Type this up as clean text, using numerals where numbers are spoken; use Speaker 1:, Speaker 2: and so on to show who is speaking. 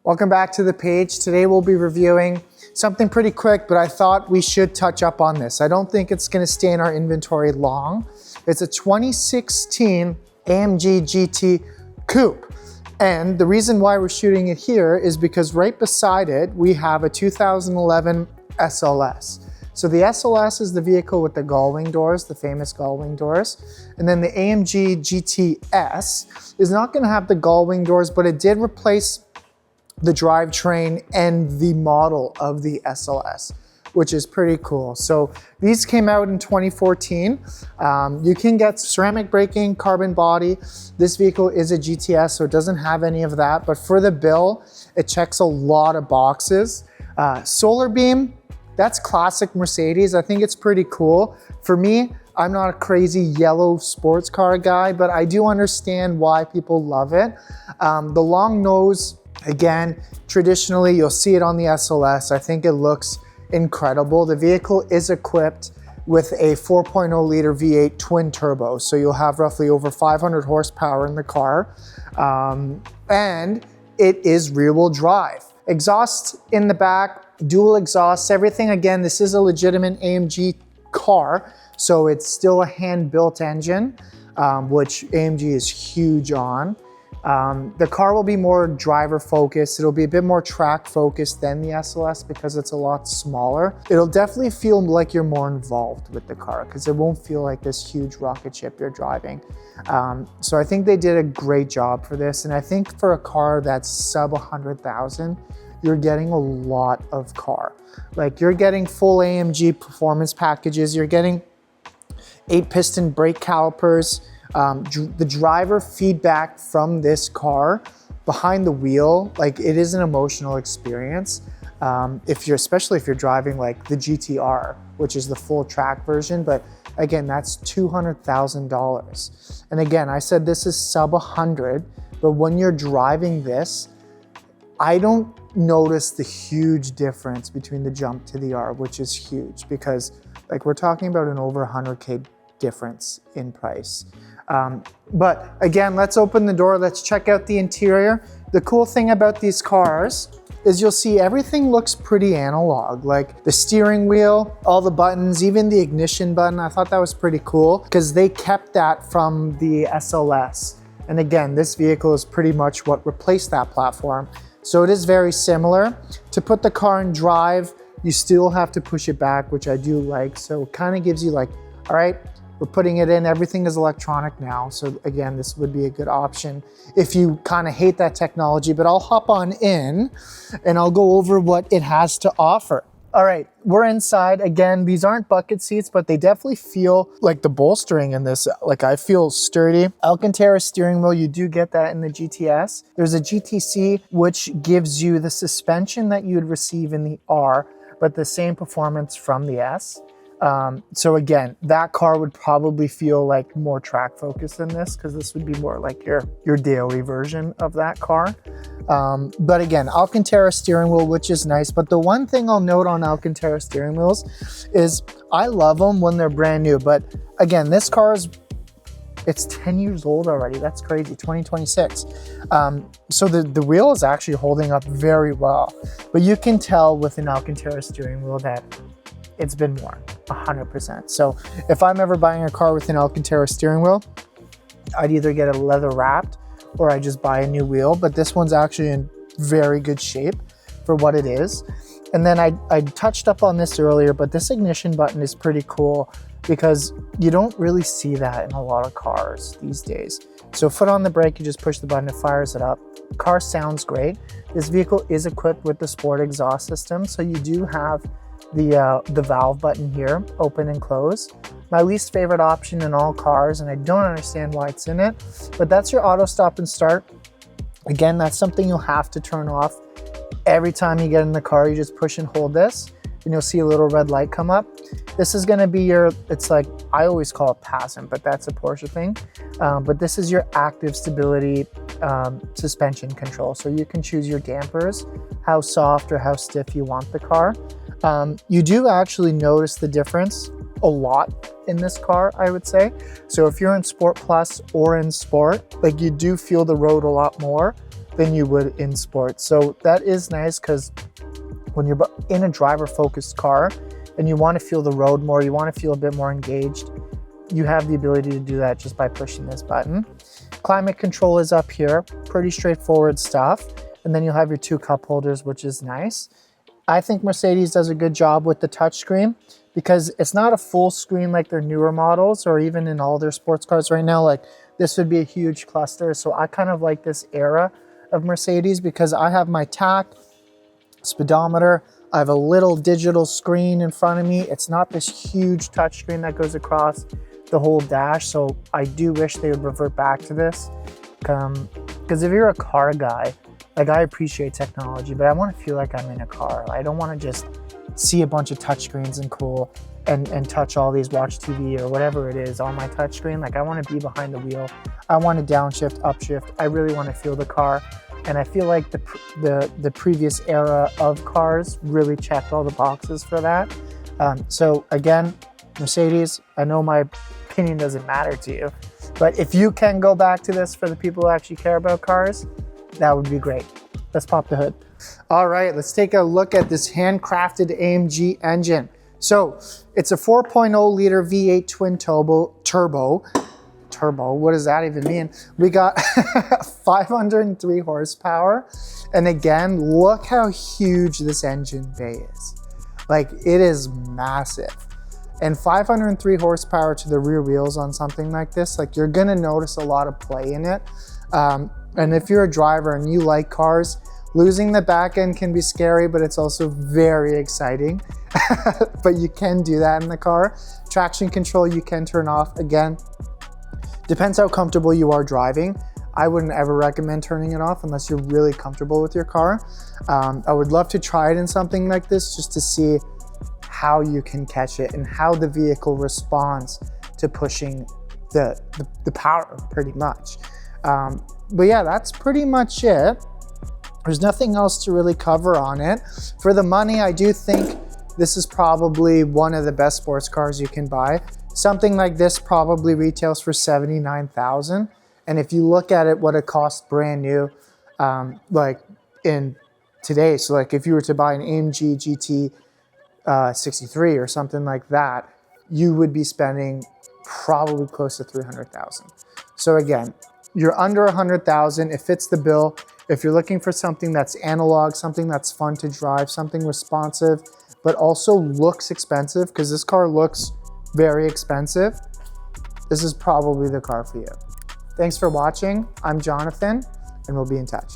Speaker 1: Welcome back to the page. Today we'll be reviewing something pretty quick, but I thought we should touch up on this. I don't think it's gonna stay in our inventory long. It's a 2016 AMG GT Coupe. And the reason why we're shooting it here is because right beside it, we have a 2011 SLS. So the SLS is the vehicle with the gull-wing doors, the famous gull-wing doors. And then the AMG GTS is not gonna have the gull-wing doors, but it did replace the drivetrain and the model of the SLS, which is pretty cool. So these came out in 2014. You can get ceramic braking, carbon body. This vehicle is a GTS, so it doesn't have any of that, but for the bill, it checks a lot of boxes. Solar beam, that's classic Mercedes. I think it's pretty cool. For me, I'm not a crazy yellow sports car guy, but I do understand why people love it. The long nose, again, traditionally, you'll see it on the SLS. I think it looks incredible. The vehicle is equipped with a 4.0 liter V8 twin turbo. So you'll have roughly over 500 horsepower in the car. And it is rear wheel drive. Exhaust in the back, dual exhausts, everything. Again, this is a legitimate AMG car. So it's still a hand-built engine, which AMG is huge on. The car will be more driver focused. It'll be a bit more track focused than the SLS because it's a lot smaller. It'll definitely feel like you're more involved with the car because it won't feel like this huge rocket ship you're driving. So I think they did a great job for this. And I think for a car that's sub 100,000, you're getting a lot of car. Like you're getting full AMG performance packages. You're getting 8-piston brake calipers. The driver feedback from this car behind the wheel, like it is an emotional experience. Especially if you're driving like the GTR, which is the full track version, but again, that's $200,000. And again, I said this is sub 100, but when you're driving this, I don't notice the huge difference between the jump to the R, which is huge because like we're talking about an over 100K difference in price. But again, let's open the door. Let's check out the interior. The cool thing about these cars is you'll see everything looks pretty analog, like the steering wheel, all the buttons, even the ignition button. I thought that was pretty cool because they kept that from the SLS. And again, this vehicle is pretty much what replaced that platform. So it is very similar. To put the car in drive, you still have to push it back, which I do like. So it kind of gives you like, all right, we're putting it in, everything is electronic now. So again, this would be a good option if you kind of hate that technology, but I'll hop on in and I'll go over what it has to offer. All right, we're inside. Again, these aren't bucket seats, but they definitely feel like the bolstering in this, like I feel sturdy. Alcantara steering wheel, you do get that in the GTS. There's a GTC, which gives you the suspension that you'd receive in the R, but the same performance from the S. So again, that car would probably feel like more track focused than this because this would be more like your daily version of that car. But again, Alcantara steering wheel, which is nice. But the one thing I'll note on Alcantara steering wheels is I love them when they're brand new. But again, this car it's 10 years old already. That's crazy, 2026. So the wheel is actually holding up very well. But you can tell with an Alcantara steering wheel that it's been worn 100%. So if I'm ever buying a car with an Alcantara steering wheel, I'd either get a leather wrapped or I just buy a new wheel, but this one's actually in very good shape for what it is. And then I touched up on this earlier, but this ignition button is pretty cool because you don't really see that in a lot of cars these days. So foot on the brake, you just push the button, it fires it up. Car sounds great. This vehicle is equipped with the sport exhaust system, so you do have the valve button here, open and close. My least favorite option in all cars, and I don't understand why it's in it, but that's your auto stop and start. Again, that's something you'll have to turn off. Every time you get in the car, you just push and hold this, and you'll see a little red light come up. This is gonna be it's like, I always call it passive, but that's a Porsche thing. But this is your active stability suspension control. So you can choose your dampers, how soft or how stiff you want the car. You do actually notice the difference a lot in this car, I would say. So if you're in Sport Plus or in Sport, like you do feel the road a lot more. than you would in sports. So that is nice, because when you're in a driver-focused car and you want to feel the road more, you want to feel a bit more engaged, you have the ability to do that just by pushing this button. Climate control is up here, pretty straightforward stuff. And then you'll have your 2 cup holders, which is nice. I think Mercedes does a good job with the touchscreen, because it's not a full screen like their newer models, or even in all their sports cars right now. Like, this would be a huge cluster. So I kind of like this era of Mercedes, because I have my tach, speedometer, I have a little digital screen in front of me. It's not this huge touchscreen that goes across the whole dash. So I do wish they would revert back to this, because if you're a car guy, like, I appreciate technology, but I want to feel like I'm in a car. I don't want to just see a bunch of touchscreens and cool and touch all these, watch TV or whatever it is on my touchscreen. Like, I want to be behind the wheel. I want to downshift, upshift. I really want to feel the car. And I feel like the previous era of cars really checked all the boxes for that. So again, Mercedes, I know my opinion doesn't matter to you, but if you can go back to this for the people who actually care about cars, that would be great. Let's pop the hood. All right, let's take a look at this handcrafted AMG engine. So it's a 4.0 liter V8 twin turbo. What does that even mean? We got 503 horsepower. And again, look how huge this engine bay is. Like, it is massive. And 503 horsepower to the rear wheels on something like this, like, you're gonna notice a lot of play in it. And if you're a driver and you like cars, losing the back end can be scary, but it's also very exciting. But you can do that in the car. Traction control you can turn off. Again, depends how comfortable you are driving. I wouldn't ever recommend turning it off unless you're really comfortable with your car. I would love to try it in something like this, just to see how you can catch it and how the vehicle responds to pushing the power, pretty much. But yeah, that's pretty much it. There's nothing else to really cover on it. For the money, I do think this is probably one of the best sports cars you can buy. Something like this probably retails for $79,000. And if you look at it, what it costs brand new, like in today, so like if you were to buy an AMG GT 63 or something like that, you would be spending probably close to $300,000. So again, you're under $100,000. It fits the bill. If you're looking for something that's analog, something that's fun to drive, something responsive, but also looks expensive, because this car looks very expensive, this is probably the car for you. Thanks for watching. I'm Jonathan, and we'll be in touch.